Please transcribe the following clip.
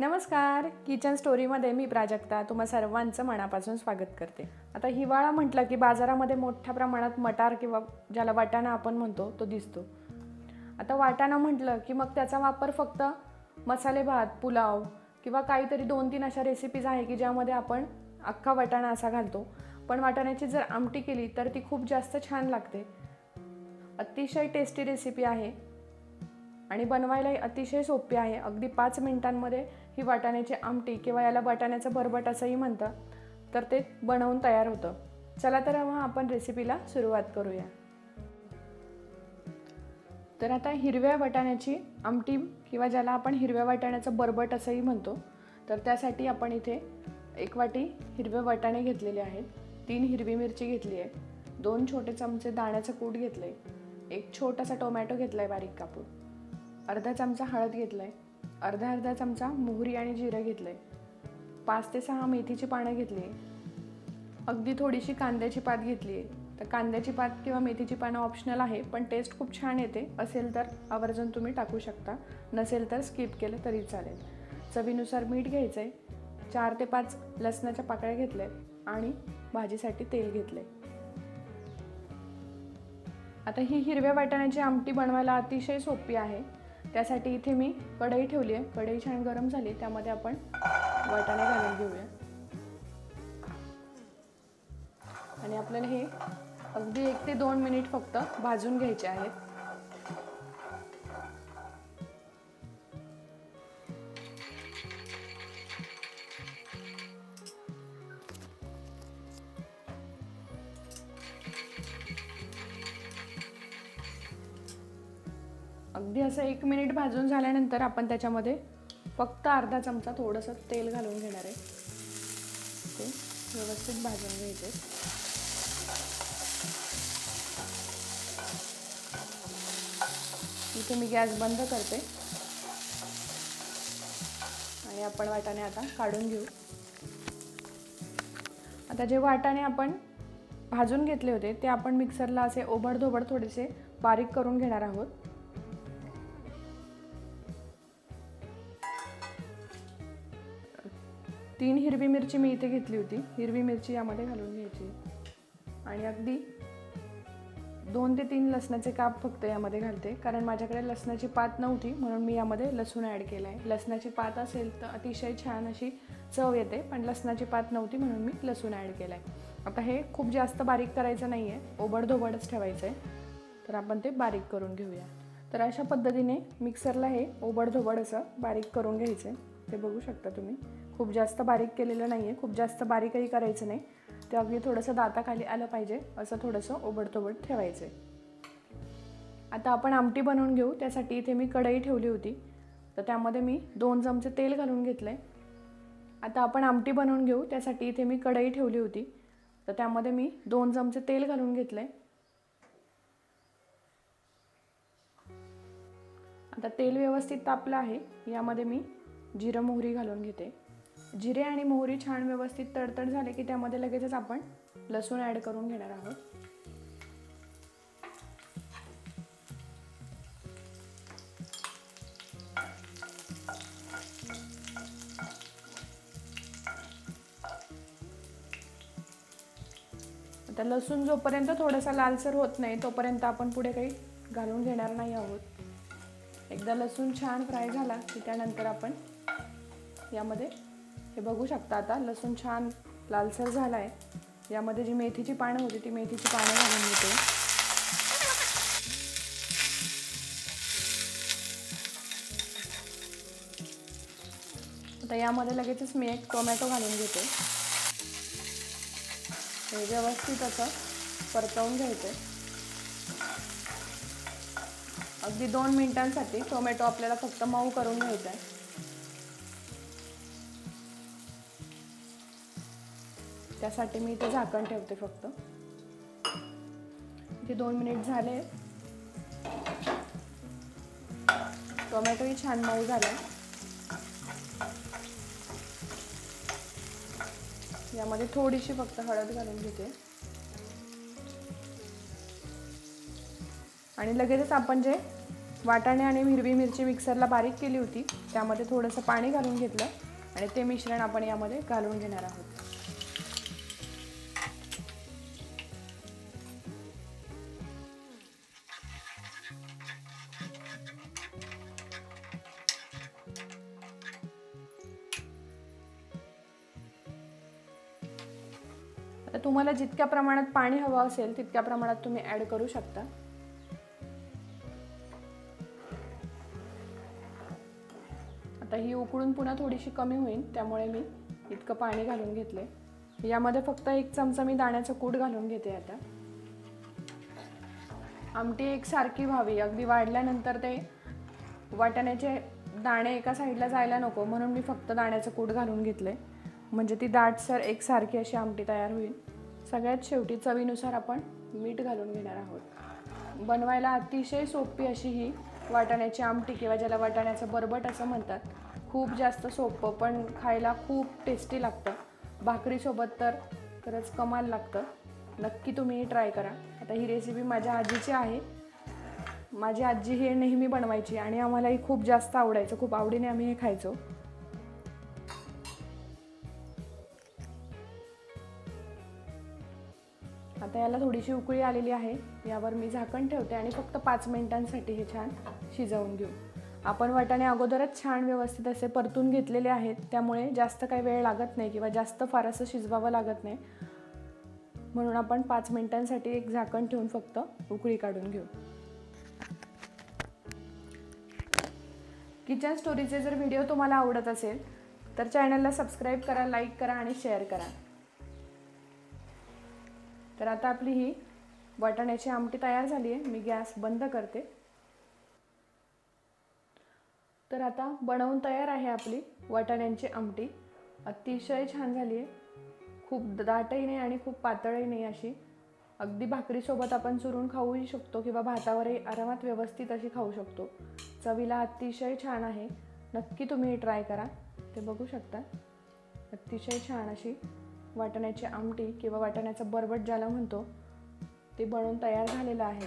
नमस्कार, किचन स्टोरीमध्ये मी प्राजक्ता तुम्हा सर्वांचं मनापासून स्वागत करते। आता हिवाळा म्हटलं की बाजारामध्ये मोठ्या प्रमाणात मटार किंवा ज्याला वाटाणा आपण म्हणतो तो दिसतो। आता वाटाणा म्हटलं की मग त्याचा वापर फक्त मसाले भात, पुलाव किंवा काहीतरी 2-3 अशा रेसिपीज आहे की ज्यामध्ये आपण अख्खा वाटाणा असा घालतो। पण वाटाण्याची जर आमटी केली तर ती खूप जास्त छान लागते। अतिशय टेस्टी रेसिपी आहे आणि बनवायलाही अतिशय सोपी आहे। अगदी 5 मिनिटांमध्ये ही वाटाण्याची आमटी किंवा याला वाटाण्याचं भरभट असंही म्हणतात तर ते बनवून तयार होतं। चला तर मग आपण रेसिपीला सुरुवात करूया। तर आता हिरव्या वाटाण्याची आमटी किंवा ज्याला आपण हिरव्या वाटाण्याचं भरभट असंही म्हणतो तर त्यासाठी आपण इथे 1 वाटी हिरवे वाटाणे घेतलेले आहेत, 3 हिरवी मिरची घेतली आहे, 2 छोटे चमचे दाण्याचं कूट घेतलंय, 1 छोटासा टोमॅटो घेतलाय बारीक कापून, अर्धा चमचा हळद घेतलाय, अर्धा चमचा मोहरी आणि जिरं घेतलंय, 5 ते 6 मेथीची पानं घेतली, अगदी थोडीशी कांद्याची पात घेतली आहे। तर कांद्याची पात किंवा मेथीची पानं ऑप्शनल आहे पण टेस्ट खूप छान येते, असेल तर आवर्जून तुम्ही टाकू शकता, नसेल तर स्किप केलं तरी चालेल। चवीनुसार मीठ घ्यायचंय, 4 ते 5 लसणाच्या पाकळ्या घेतल्यात आणि भाजीसाठी तेल घेतलंय। आता ही हिरव्या वाटाण्याची आमटी बनवायला अतिशय सोपी आहे। त्यासाठी इथे मी कढई ठेवली आहे, कढई छान गरम झाली, त्यामध्ये आपण वाटाणे घालून घेऊया आणि आपल्याला हे अगदी 1 ते 2 मिनिट फक्त भाजून घ्यायचे आहेत। अगदी असं 1 मिनिट भाजून झाल्यानंतर आपण त्याच्यामध्ये फक्त अर्धा चमचा थोडंसं तेल घालून घेणार आहे, ते व्यवस्थित भाजून घ्यायचे। इथे मी गॅस बंद करते आणि आपण वाटाणे आता काढून घेऊ। आता जे वाटाणे आपण भाजून घेतले होते ते आपण मिक्सरला असे ओबडधोबड थोडेसे बारीक करून घेणार आहोत। 3 हिरवी मिरची मी इथे घेतली होती, हिरवी मिरची यामध्ये घालून घ्यायची आणि अगदी 2 ते 3 लसणाचे काप फक्त यामध्ये घालते, कारण माझ्याकडे लसणाची पात नव्हती म्हणून मी यामध्ये लसूण ॲड केला आहे। लसणाची पात असेल तर अतिशय छान अशी चव येते, पण लसणाची पात नव्हती म्हणून मी लसूण ॲड केला आहे। आता हे खूप जास्त बारीक करायचं नाही आहे, ओबडधोबडच ठेवायचं आहे, तर आपण ते बारीक करून घेऊया। तर अशा पद्धतीने मिक्सरला हे ओबडधोबड असं बारीक करून घ्यायचं आहे, ते बघू शकता तुम्ही। खूप जास्त बारीक केलेलं नाही आहे, खूप जास्त बारीकही करायचं नाही, ते अगदी थोडंसं दाताखाली आलं पाहिजे असं थोडंसं ओबडधोबड ठेवायचं आहे। आता आपण आमटी बनवून घेऊ, त्यासाठी इथे मी कढई ठेवली होती, तर त्यामध्ये मी 2 चमचे तेल घालून घेतलंय। आता आपण आमटी बनवून घेऊ, त्यासाठी इथे मी कढई ठेवली होती, तर त्यामध्ये मी 2 चमचे तेल घालून घेतलंय। आता तेल व्यवस्थित तापलं आहे, यामध्ये मी जिरं मोहरी घालून घेते। जिरे आणि मोहरी छान व्यवस्थित तडतड झाले की त्यामध्ये लगेचच आपण लसूण ॲड करून घेणार आहोत। आता लसूण जोपर्यंत थोडासा लालसर होत नाही तोपर्यंत आपण पुढे काही घालून घेणार नाही आहोत। एकदा लसूण छान फ्राय झाला की त्यानंतर आपण यामध्ये हे बघू शकता, आता लसूण छान लालसर झाला आहे। यामध्ये जी मेथीची पानं होती ती मेथीची पानं घालून घेते। आता यामध्ये लगेचच मी 1 टोमॅटो घालून घेते, हे व्यवस्थित असं परतवून घ्यायचं। अगदी 2 मिनिटांसाठी टोमॅटो आपल्याला फक्त मऊ करून घ्यायचा आहे। त्यासाठी मी इथे झाकण ठेवते फक्त। इथे 2 मिनिट झाले, टोमॅटोही छान मऊ झाला। यामध्ये थोडीशी फक्त हळद घालून घेते आणि लगेचच आपण जे वाटाणे आणि हिरवी मिरची मिक्सरला बारीक केली होती, त्यामध्ये थोडंसं पाणी घालून घेतलं आणि ते मिश्रण आपण यामध्ये घालून घेणार आहोत. आता तुम्हाला जितक्या प्रमाणात पाणी हवं असेल तितक्या प्रमाणात तुम्ही ॲड करू शकता. आता ही उकळून पुन्हा थोडीशी कमी होईल, त्यामुळे मी इतकं पाणी घालून घेतले. यामध्ये फक्त 1 चमचा मी दाण्याचं कूट घालून घेते. आता आमटी एकसारखी व्हावी, अगदी वाढल्यानंतर ते वाटाण्याचे दाणे एका साईडला जायला नको, म्हणून मी फक्त दाण्याचं कूट घालून घेतले, म्हणजे ती दाटसर एकसारखी अशी आमटी तयार होईल. सगळ्यात शेवटी चवीनुसार आपण मीठ घालून घेणार आहोत. बनवायला अतिशय सोपी अशी ही वाटाण्याची आमटी, किंवा ज्याला वाटाण्याचं बरबट असं म्हणतात. खूप जास्त सोपं, पण खायला खूप टेस्टी लागतं. भाकरीसोबत तर खरंच कमाल लागतं. नक्की तुम्ही ट्राय करा. आता ही रेसिपी माझ्या आजीची आहे. माझी आजी हे नेहमी बनवायची आणि आम्हालाही खूप जास्त आवडायचं, खूप आवडीने आम्ही हे खायचो. आता याला थोडीशी उकळी आलेली आहे. यावर मी झाकण ठेवते आणि फक्त 5 मिनिटांसाठी हे छान शिजवून घेऊ. आपण वाटाणे अगोदरच छान व्यवस्थित असे परतून घेतलेले आहेत, त्यामुळे जास्त काही वेळ लागत नाही किंवा जास्त फार असं शिजवावं लागत नाही. म्हणून आपण 5 मिनिटांसाठी एक झाकण ठेवून फक्त उकळी काढून घेऊ. किचन स्टोरीचे जर व्हिडिओ तुम्हाला आवडत असेल तर चॅनलला सबस्क्राईब करा, लाईक करा आणि शेअर करा. तर आता आपली ही वाटाण्याची आमटी तयार झाली आहे. मी गॅस बंद करते. तर आता बनवून तयार आहे आपली वाटाण्यांची आमटी. अतिशय छान झाली आहे. खूप दाटही नाही आणि खूप पातळही नाही अशी. अगदी भाकरीसोबत आपण चुरून खाऊही शकतो किंवा भातावरही आरामात व्यवस्थित अशी खाऊ शकतो. चवीला अतिशय छान आहे. नक्की तुम्ही ट्राय करा. ते बघू शकता अतिशय छान अशी वाटाण्याची आमटी किंवा वाटाण्याचं बरबट ज्याला म्हणतो ते बनवून तयार झालेलं आहे.